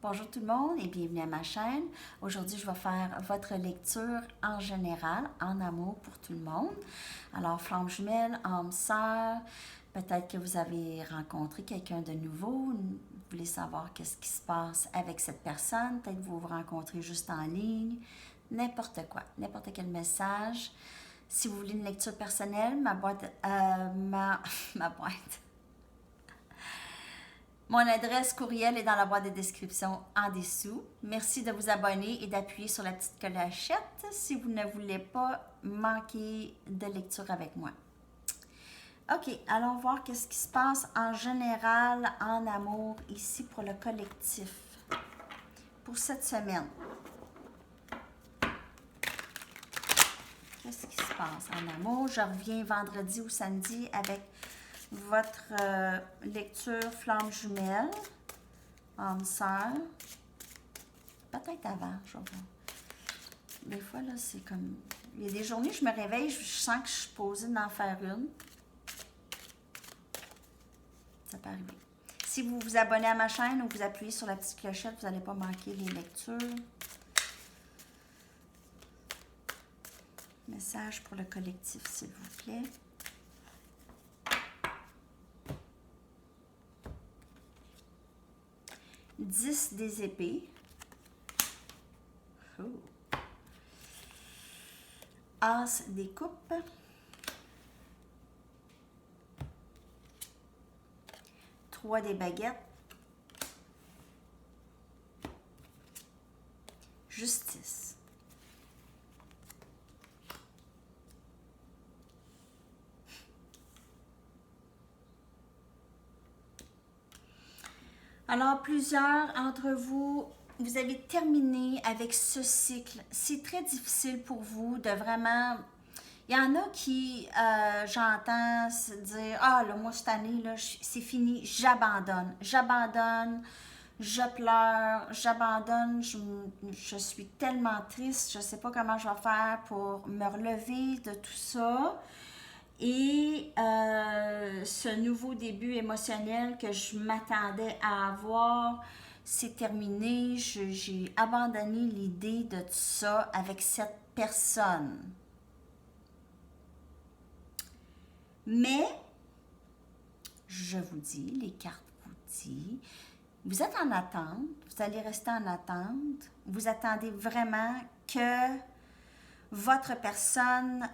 Bonjour tout le monde et bienvenue à ma chaîne. Aujourd'hui, je vais faire votre lecture en général, en amour pour tout le monde. Alors, flamme jumelle, âme sœur, peut-être que vous avez rencontré quelqu'un de nouveau, vous voulez savoir qu'est-ce qui se passe avec cette personne, peut-être que vous vous rencontrez juste en ligne, n'importe quoi, n'importe quel message. Si vous voulez une lecture personnelle, ma boîte, ma boîte. Mon adresse courriel est dans la boîte de description en dessous. Merci de vous abonner et d'appuyer sur la petite clochette si vous ne voulez pas manquer de lecture avec moi. OK, allons voir qu'est-ce qui se passe en général en amour ici pour le collectif pour cette semaine. Qu'est-ce qui se passe en amour? Je reviens vendredi ou samedi avec votre lecture flamme jumelle, âme sœur. Peut-être avant, je vais voir. Des fois, là, c'est comme... Il y a des journées, je me réveille, je sens que je suis posée d'en faire une. Ça peut arriver. Si vous vous abonnez à ma chaîne ou vous appuyez sur la petite clochette, vous n'allez pas manquer les lectures. Message pour le collectif, s'il vous plaît. Dix des épées. Oh. As des coupes. Trois des baguettes. Justice. Alors, plusieurs entre vous, vous avez terminé avec ce cycle. C'est très difficile pour vous de vraiment... Il y en a qui, j'entends se dire, ah, là, moi, cette année, là, c'est fini, j'abandonne. J'abandonne, je pleure, j'abandonne, je suis tellement triste, je ne sais pas comment je vais faire pour me relever de tout ça. Et ce nouveau début émotionnel que je m'attendais à avoir, c'est terminé. J'ai abandonné l'idée de tout ça avec cette personne. Mais, je vous dis, les cartes vous disent, vous êtes en attente, vous allez rester en attente, vous attendez vraiment que votre personne...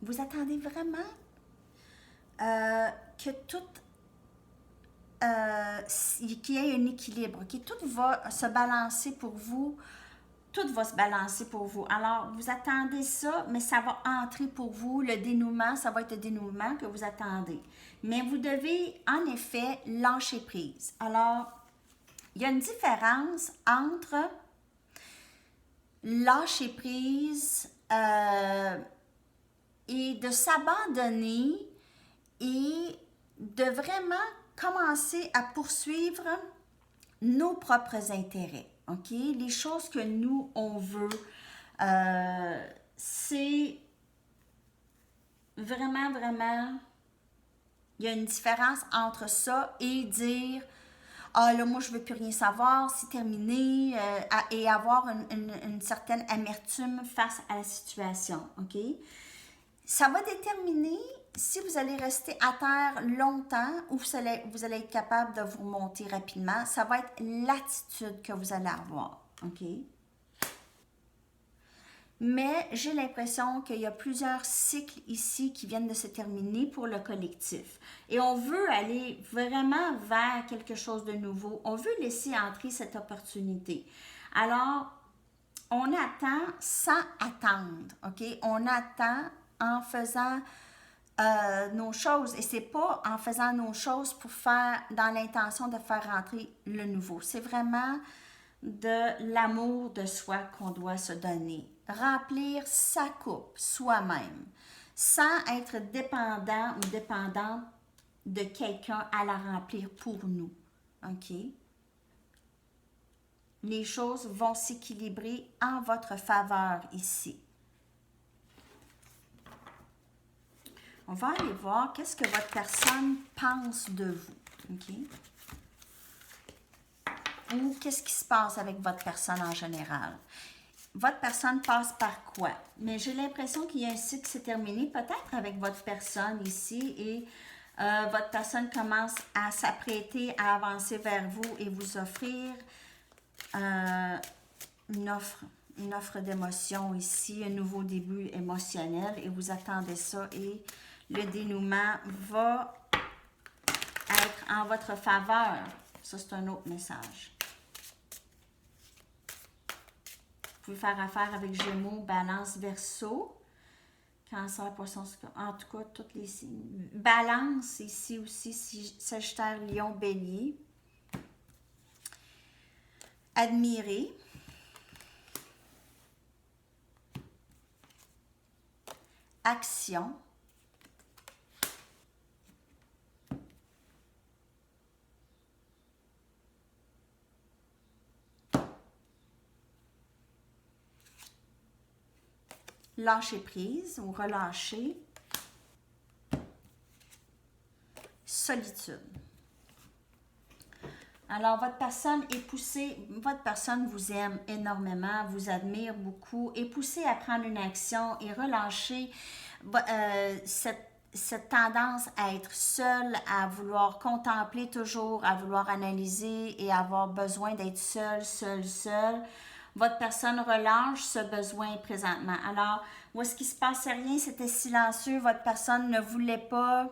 vous attendez vraiment que tout, qu'il y ait un équilibre, que tout va se balancer pour vous, tout va se balancer pour vous. Alors, vous attendez ça, mais ça va entrer pour vous, le dénouement, ça va être le dénouement que vous attendez. Mais vous devez, en effet, lâcher prise. Alors, il y a une différence entre lâcher prise et de s'abandonner et de vraiment commencer à poursuivre nos propres intérêts, OK? Les choses que nous, on veut, c'est vraiment, il y a une différence entre ça et dire, ah là, moi, je ne veux plus rien savoir, c'est terminé, et avoir une certaine amertume face à la situation, OK? Ça va déterminer si vous allez rester à terre longtemps ou vous allez être capable de vous remonter rapidement. Ça va être l'attitude que vous allez avoir, OK? Mais j'ai l'impression qu'il y a plusieurs cycles ici qui viennent de se terminer pour le collectif. Et on veut aller vraiment vers quelque chose de nouveau. On veut laisser entrer cette opportunité. Alors, on attend sans attendre, OK? On attend en faisant nos choses. Et c'est pas en faisant nos choses pour faire, dans l'intention de faire rentrer le nouveau. C'est vraiment de l'amour de soi qu'on doit se donner. Remplir sa coupe soi-même, sans être dépendant ou dépendante de quelqu'un à la remplir pour nous. OK? Les choses vont s'équilibrer en votre faveur ici. On va aller voir qu'est-ce que votre personne pense de vous. OK? Ou qu'est-ce qui se passe avec votre personne en général? Votre personne passe par quoi? Mais j'ai l'impression qu'il y a un cycle qui s'est terminé, peut-être avec votre personne ici, et votre personne commence à s'apprêter à avancer vers vous et vous offrir une offre d'émotion ici, un nouveau début émotionnel, et vous attendez ça, et le dénouement va être en votre faveur. Ça, c'est un autre message. Vous pouvez faire affaire avec Gémeaux, Balance, Verseau, Cancer, Poisson, en tout cas, toutes les signes. Balance ici aussi, Sagittaire, Lion, Bélier. Admirer. Action. Lâcher prise ou relâcher. Solitude. Alors, votre personne est poussée, votre personne vous aime énormément, vous admire beaucoup, est poussée à prendre une action et relâcher cette tendance à être seule, à vouloir contempler toujours, à vouloir analyser et avoir besoin d'être seule. Votre personne relâche ce besoin présentement. Alors, où est-ce qu'il ne se passait rien, c'était silencieux, votre personne ne voulait pas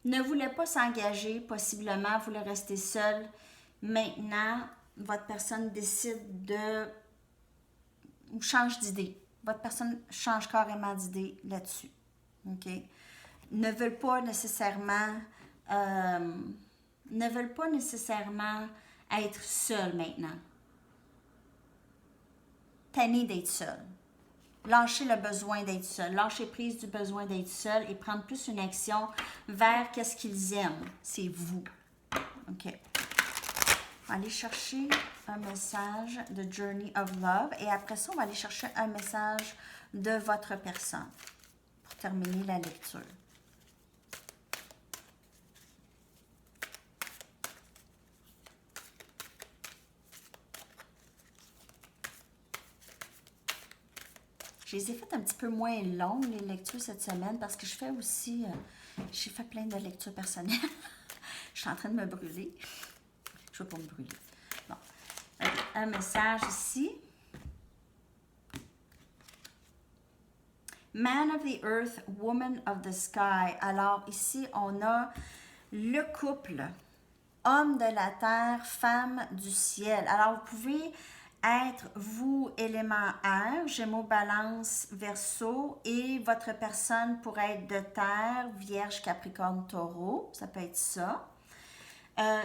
ne voulait pas s'engager, possiblement, voulait rester seule. Maintenant, votre personne décide de... ou change d'idée. Votre personne change carrément d'idée là-dessus. OK? Ne veulent pas nécessairement... ne veulent pas nécessairement être seuls maintenant. Tannés d'être seuls. Lâcher le besoin d'être seul, lâcher prise du besoin d'être seul et prendre plus une action vers qu'est-ce qu'ils aiment. C'est vous. OK. On va aller chercher un message de Journey of Love et après ça, on va aller chercher un message de votre personne pour terminer la lecture. Je les ai faites un petit peu moins longues, les lectures cette semaine, parce que je fais aussi... j'ai fait plein de lectures personnelles. Je suis en train de me brûler. Je ne veux pas me brûler. Bon. Un message ici. Man of the earth, woman of the sky. Alors, ici, on a le couple. Homme de la terre, femme du ciel. Alors, vous pouvez... être, vous, élément air, Gémeaux, Balance, Verseau, et votre personne pourrait être de terre, Vierge, Capricorne, Taureau, ça peut être ça.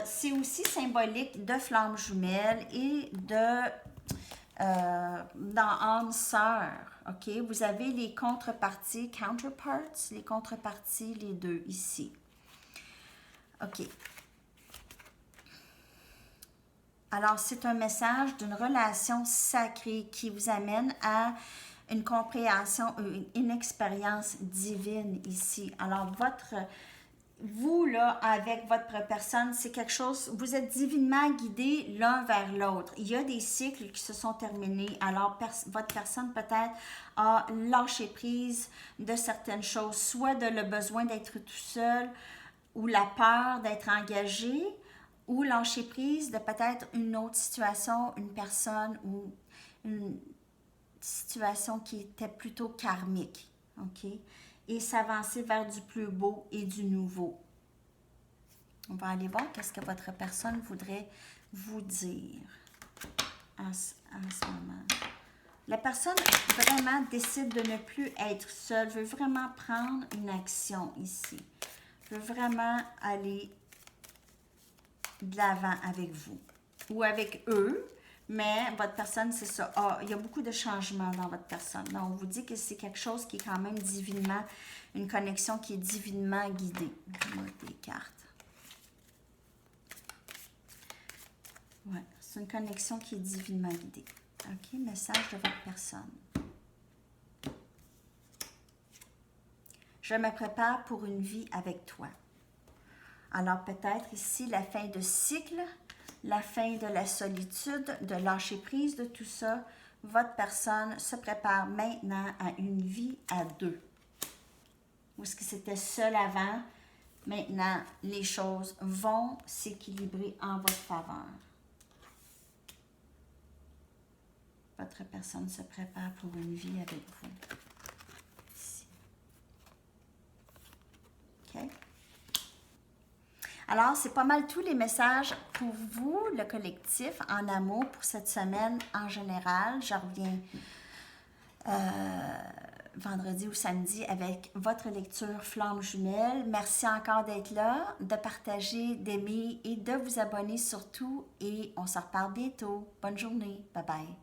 C'est aussi symbolique de flammes jumelles et de dans âme sœur, ok? Vous avez les contreparties, les contreparties, les deux ici. Ok. Alors, c'est un message d'une relation sacrée qui vous amène à une compréhension, une expérience divine ici. Alors, vous, là, avec votre personne, c'est quelque chose, vous êtes divinement guidés l'un vers l'autre. Il y a des cycles qui se sont terminés. Alors, votre personne peut-être a lâché prise de certaines choses, soit de le besoin d'être tout seul ou la peur d'être engagé, ou lâcher prise de peut-être une autre situation, une personne ou une situation qui était plutôt karmique, ok? Et s'avancer vers du plus beau et du nouveau. On va aller voir qu'est-ce que votre personne voudrait vous dire en ce moment. La personne vraiment décide de ne plus être seule, veut vraiment prendre une action ici, veut vraiment aller de l'avant avec vous ou avec eux, mais votre personne, c'est ça. Il y a beaucoup de changements dans votre personne. Donc, on vous dit que c'est quelque chose qui est quand même divinement, une connexion qui est divinement guidée. Je vais mettre des cartes. Ouais, C'est une connexion qui est divinement guidée. OK, message de votre personne. Je me prépare pour une vie avec toi. Alors peut-être ici la fin de cycle, la fin de la solitude, de lâcher prise de tout ça. Votre personne se prépare maintenant à une vie à deux. Ou est-ce que c'était seul avant? Maintenant, les choses vont s'équilibrer en votre faveur. Votre personne se prépare pour une vie avec vous. Ici. OK? Alors, c'est pas mal tous les messages pour vous, le collectif, en amour pour cette semaine en général. Je reviens vendredi ou samedi avec votre lecture Flamme jumelle. Merci encore d'être là, de partager, d'aimer et de vous abonner surtout. Et on se reparle bientôt. Bonne journée. Bye bye.